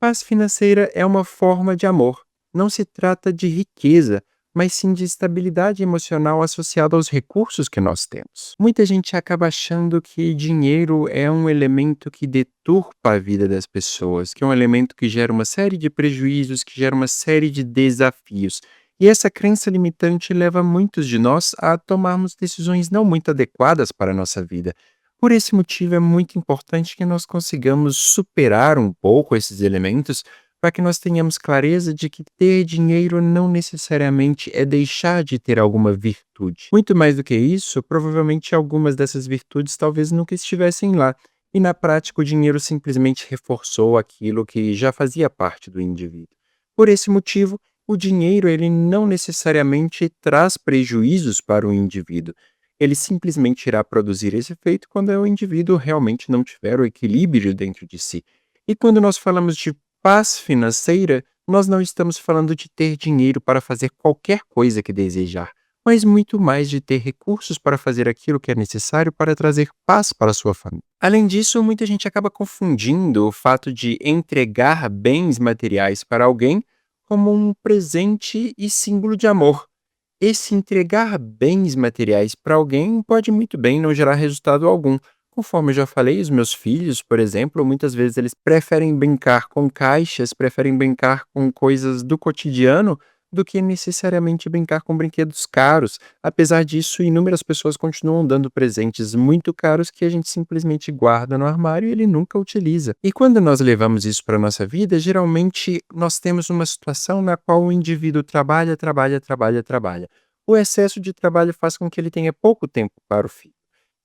Paz financeira é uma forma de amor. Não se trata de riqueza, mas sim de estabilidade emocional associada aos recursos que nós temos. Muita gente acaba achando que dinheiro é um elemento que deturpa a vida das pessoas, que é um elemento que gera uma série de prejuízos, que gera uma série de desafios. E essa crença limitante leva muitos de nós a tomarmos decisões não muito adequadas para a nossa vida. Por esse motivo, é muito importante que nós consigamos superar um pouco esses elementos para que nós tenhamos clareza de que ter dinheiro não necessariamente é deixar de ter alguma virtude. Muito mais do que isso, provavelmente algumas dessas virtudes talvez nunca estivessem lá. E na prática, o dinheiro simplesmente reforçou aquilo que já fazia parte do indivíduo. Por esse motivo, o dinheiro ele não necessariamente traz prejuízos para o indivíduo. Ele simplesmente irá produzir esse efeito quando o indivíduo realmente não tiver o equilíbrio dentro de si. E quando nós falamos de paz financeira, nós não estamos falando de ter dinheiro para fazer qualquer coisa que desejar, mas muito mais de ter recursos para fazer aquilo que é necessário para trazer paz para a sua família. Além disso, muita gente acaba confundindo o fato de entregar bens materiais para alguém como um presente e símbolo de amor. Esse entregar bens materiais para alguém pode muito bem não gerar resultado algum. Conforme eu já falei, os meus filhos, por exemplo, muitas vezes eles preferem brincar com caixas, preferem brincar com coisas do cotidiano do que necessariamente brincar com brinquedos caros. Apesar disso, inúmeras pessoas continuam dando presentes muito caros que a gente simplesmente guarda no armário e ele nunca utiliza. E quando nós levamos isso para a nossa vida, geralmente nós temos uma situação na qual o indivíduo trabalha, trabalha, trabalha, trabalha. O excesso de trabalho faz com que ele tenha pouco tempo para o filho.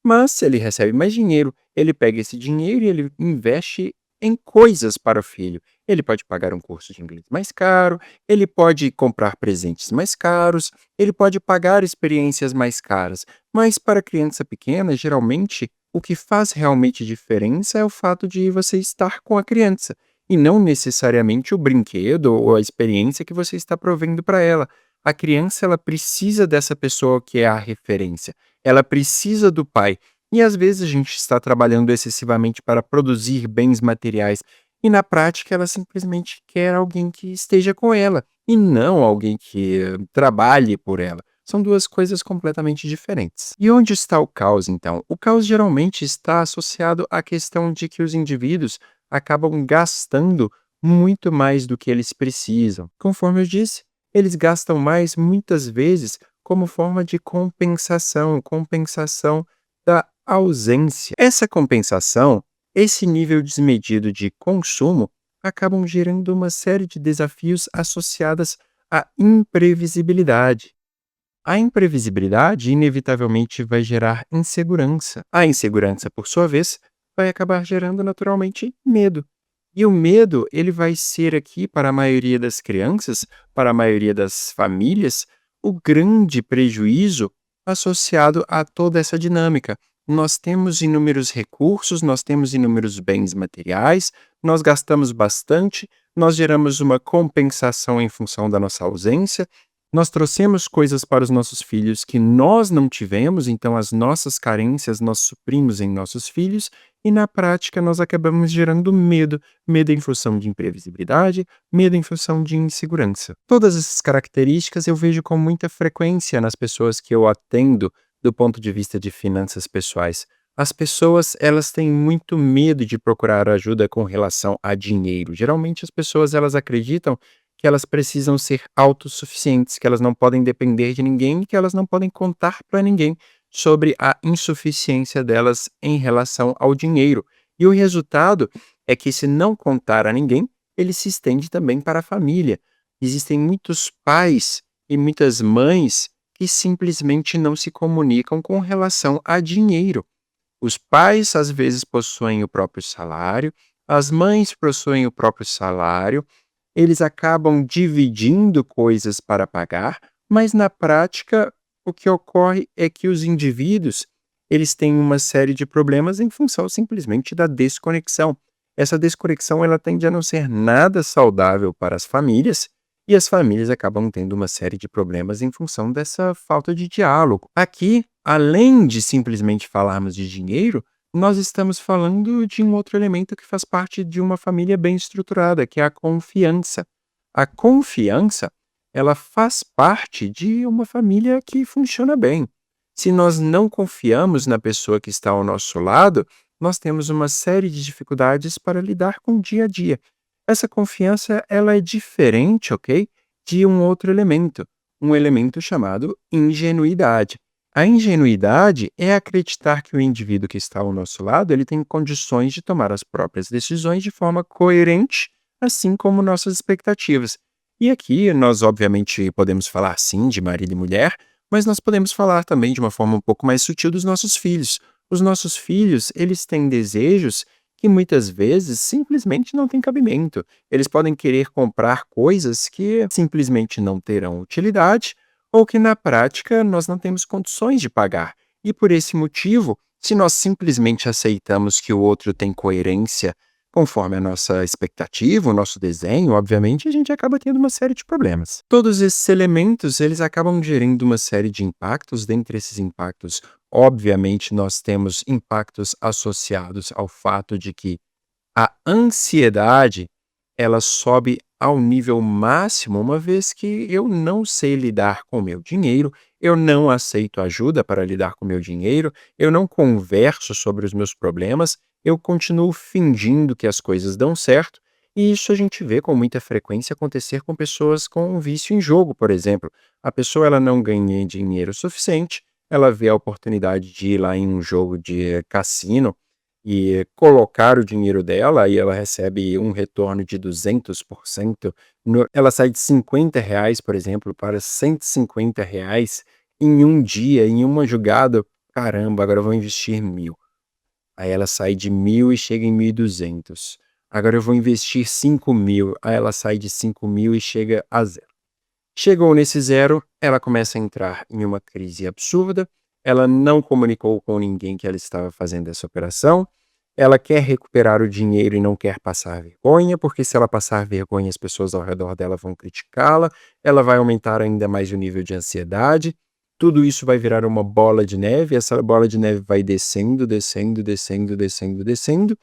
Mas se ele recebe mais dinheiro, ele pega esse dinheiro e ele investe em coisas para o filho. Ele pode pagar um curso de inglês mais caro, ele pode comprar presentes mais caros, ele pode pagar experiências mais caras. Mas para criança pequena, geralmente, o que faz realmente diferença é o fato de você estar com a criança, e não necessariamente o brinquedo ou a experiência que você está provendo para ela. A criança ela precisa dessa pessoa que é a referência. Ela precisa do pai. E às vezes a gente está trabalhando excessivamente para produzir bens materiais e na prática ela simplesmente quer alguém que esteja com ela e não alguém que trabalhe por ela. São duas coisas completamente diferentes. E onde está o caos, então? O caos geralmente está associado à questão de que os indivíduos acabam gastando muito mais do que eles precisam. Conforme eu disse, eles gastam mais muitas vezes como forma de compensação, compensação da ausência. Essa compensação, esse nível desmedido de consumo, acabam gerando uma série de desafios associados à imprevisibilidade. A imprevisibilidade inevitavelmente vai gerar insegurança. A insegurança, por sua vez, vai acabar gerando naturalmente medo. E o medo, ele vai ser aqui para a maioria das crianças, para a maioria das famílias, o grande prejuízo associado a toda essa dinâmica. Nós temos inúmeros recursos, nós temos inúmeros bens materiais, nós gastamos bastante, nós geramos uma compensação em função da nossa ausência, nós trouxemos coisas para os nossos filhos que nós não tivemos, então as nossas carências nós suprimos em nossos filhos, e na prática nós acabamos gerando medo, medo em função de imprevisibilidade, medo em função de insegurança. Todas essas características eu vejo com muita frequência nas pessoas que eu atendo do ponto de vista de finanças pessoais. As pessoas, elas têm muito medo de procurar ajuda com relação a dinheiro. Geralmente as pessoas, elas acreditam que elas precisam ser autossuficientes, que elas não podem depender de ninguém e que elas não podem contar para ninguém sobre a insuficiência delas em relação ao dinheiro. E o resultado é que, se não contar a ninguém, ele se estende também para a família. Existem muitos pais e muitas mães que simplesmente não se comunicam com relação a dinheiro. Os pais, às vezes, possuem o próprio salário, as mães possuem o próprio salário, eles acabam dividindo coisas para pagar, mas na prática o que ocorre é que os indivíduos, eles têm uma série de problemas em função simplesmente da desconexão. Essa desconexão ela tende a não ser nada saudável para as famílias, e as famílias acabam tendo uma série de problemas em função dessa falta de diálogo. Aqui, além de simplesmente falarmos de dinheiro, nós estamos falando de um outro elemento que faz parte de uma família bem estruturada, que é a confiança. A confiança, ela faz parte de uma família que funciona bem. Se nós não confiamos na pessoa que está ao nosso lado, nós temos uma série de dificuldades para lidar com o dia a dia. Essa confiança, ela é diferente, ok? De um outro elemento, um elemento chamado ingenuidade. A ingenuidade é acreditar que o indivíduo que está ao nosso lado, ele tem condições de tomar as próprias decisões de forma coerente, assim como nossas expectativas. E aqui nós obviamente podemos falar sim de marido e mulher, mas nós podemos falar também de uma forma um pouco mais sutil dos nossos filhos. Os nossos filhos, eles têm desejos que muitas vezes simplesmente não têm cabimento. Eles podem querer comprar coisas que simplesmente não terão utilidade ou que na prática nós não temos condições de pagar. E por esse motivo, se nós simplesmente aceitamos que o outro tem coerência conforme a nossa expectativa, o nosso desenho, obviamente, a gente acaba tendo uma série de problemas. Todos esses elementos, eles acabam gerando uma série de impactos. Dentre esses impactos, obviamente, nós temos impactos associados ao fato de que a ansiedade, ela sobe ao nível máximo, uma vez que eu não sei lidar com o meu dinheiro, eu não aceito ajuda para lidar com o meu dinheiro, eu não converso sobre os meus problemas, eu continuo fingindo que as coisas dão certo, e isso a gente vê com muita frequência acontecer com pessoas com um vício em jogo, por exemplo. A pessoa ela não ganha dinheiro suficiente, ela vê a oportunidade de ir lá em um jogo de cassino e colocar o dinheiro dela, e ela recebe um retorno de 200%, ela sai de R$ 50, por exemplo, para R$ 150 em um dia, em uma jogada. Caramba, agora eu vou investir 1.000. Aí ela sai de 1.000 e chega em 1.200. Agora eu vou investir 5.000. Aí ela sai de 5.000 e chega a zero. Chegou nesse zero, ela começa a entrar em uma crise absurda, ela não comunicou com ninguém que ela estava fazendo essa operação, ela quer recuperar o dinheiro e não quer passar vergonha, porque se ela passar vergonha as pessoas ao redor dela vão criticá-la, ela vai aumentar ainda mais o nível de ansiedade, tudo isso vai virar uma bola de neve, essa bola de neve vai descendo, descendo, descendo, descendo, descendo,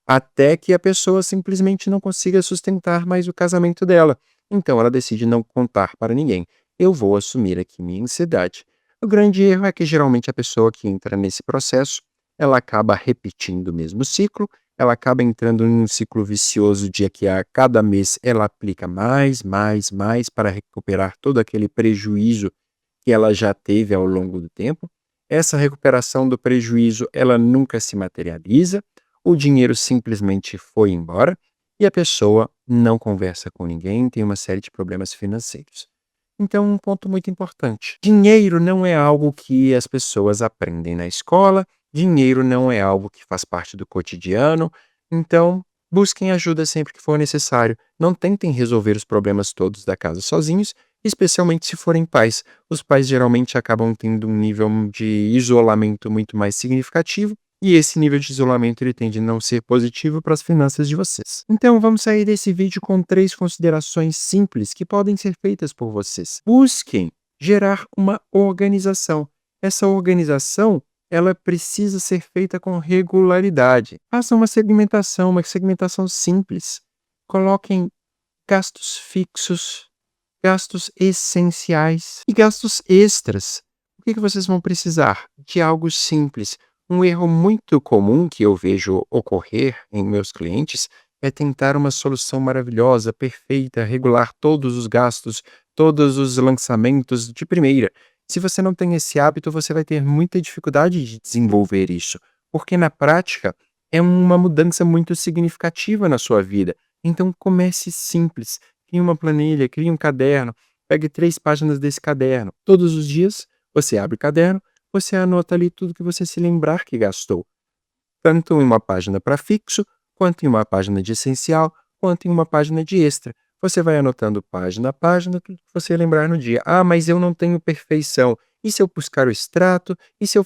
até que a pessoa simplesmente não consiga sustentar mais o casamento dela. Então ela decide não contar para ninguém. Eu vou assumir aqui minha ansiedade. O grande erro é que geralmente a pessoa que entra nesse processo, ela acaba repetindo o mesmo ciclo, ela acaba entrando em um ciclo vicioso de que a cada mês ela aplica mais, mais, mais para recuperar todo aquele prejuízo que ela já teve ao longo do tempo. Essa recuperação do prejuízo, ela nunca se materializa, o dinheiro simplesmente foi embora e a pessoa não conversa com ninguém, tem uma série de problemas financeiros. Então, um ponto muito importante: dinheiro não é algo que as pessoas aprendem na escola, dinheiro não é algo que faz parte do cotidiano, então busquem ajuda sempre que for necessário. Não tentem resolver os problemas todos da casa sozinhos, especialmente se forem pais. Os pais geralmente acabam tendo um nível de isolamento muito mais significativo, e esse nível de isolamento ele tende a não ser positivo para as finanças de vocês. Então vamos sair desse vídeo com 3 considerações simples que podem ser feitas por vocês. Busquem gerar uma organização. Essa organização ela precisa ser feita com regularidade. Façam uma segmentação simples. Coloquem gastos fixos, gastos essenciais e gastos extras. O que vocês vão precisar? De algo simples. Um erro muito comum que eu vejo ocorrer em meus clientes é tentar uma solução maravilhosa, perfeita, regular todos os gastos, todos os lançamentos de primeira. Se você não tem esse hábito, você vai ter muita dificuldade de desenvolver isso, porque na prática é uma mudança muito significativa na sua vida. Então comece simples, crie uma planilha, crie um caderno, pegue 3 páginas desse caderno. Todos os dias você abre o caderno, você anota ali tudo que você se lembrar que gastou, tanto em uma página para fixo, quanto em uma página de essencial, quanto em uma página de extra. Você vai anotando página a página tudo que você lembrar no dia. Ah, mas eu não tenho perfeição. E se eu buscar o extrato? E se eu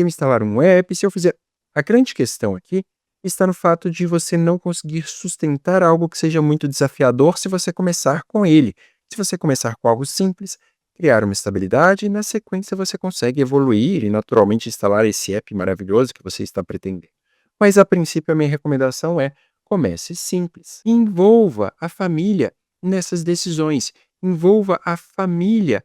instalar um app? Se eu fizer... A grande questão aqui está no fato de você não conseguir sustentar algo que seja muito desafiador se você começar com ele. Se você começar com algo simples, criar uma estabilidade e, na sequência, você consegue evoluir e naturalmente instalar esse app maravilhoso que você está pretendendo. Mas, a princípio, a minha recomendação é: comece simples. Envolva a família nessas decisões. Envolva a família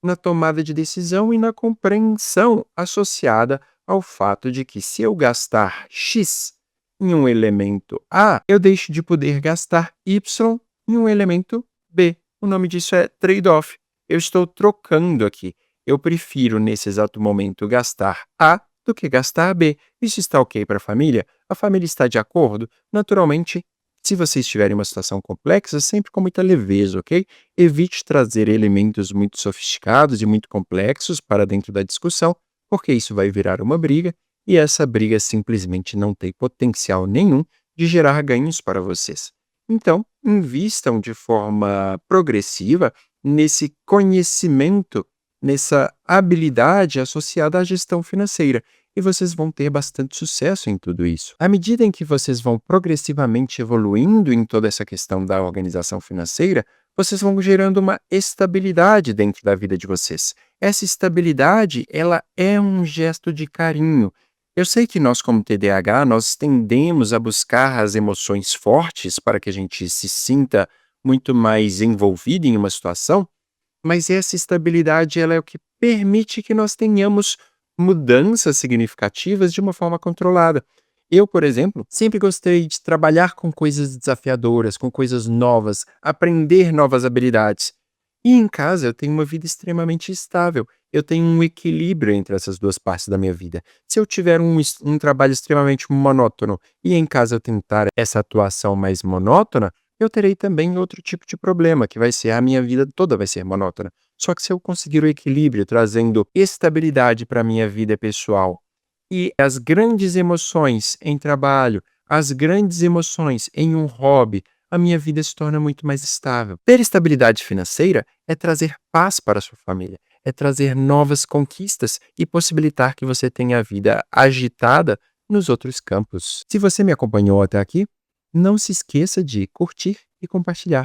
na tomada de decisão e na compreensão associada ao fato de que, se eu gastar X em um elemento A, eu deixo de poder gastar Y em um elemento B. O nome disso é trade-off. Eu estou trocando aqui. Eu prefiro, nesse exato momento, gastar A do que gastar B. Isso está ok para a família? A família está de acordo? Naturalmente, se vocês tiverem uma situação complexa, sempre com muita leveza, ok? Evite trazer elementos muito sofisticados e muito complexos para dentro da discussão, porque isso vai virar uma briga, e essa briga simplesmente não tem potencial nenhum de gerar ganhos para vocês. Então, invistam de forma progressiva nesse conhecimento, nessa habilidade associada à gestão financeira, e vocês vão ter bastante sucesso em tudo isso. À medida em que vocês vão progressivamente evoluindo em toda essa questão da organização financeira, vocês vão gerando uma estabilidade dentro da vida de vocês. Essa estabilidade, ela é um gesto de carinho. Eu sei que nós, como TDAH, nós tendemos a buscar as emoções fortes para que a gente se sinta muito mais envolvido em uma situação, mas essa estabilidade, ela é o que permite que nós tenhamos mudanças significativas de uma forma controlada. Eu, por exemplo, sempre gostei de trabalhar com coisas desafiadoras, com coisas novas, aprender novas habilidades. E em casa eu tenho uma vida extremamente estável. Eu tenho um equilíbrio entre essas duas partes da minha vida. Se eu tiver um trabalho extremamente monótono e em casa eu tentar essa atuação mais monótona, eu terei também outro tipo de problema, que vai ser a minha vida toda vai ser monótona. Só que se eu conseguir o equilíbrio, trazendo estabilidade para a minha vida pessoal e as grandes emoções em trabalho, as grandes emoções em um hobby, a minha vida se torna muito mais estável. Ter estabilidade financeira é trazer paz para a sua família, é trazer novas conquistas e possibilitar que você tenha a vida agitada nos outros campos. Se você me acompanhou até aqui, não se esqueça de curtir e compartilhar.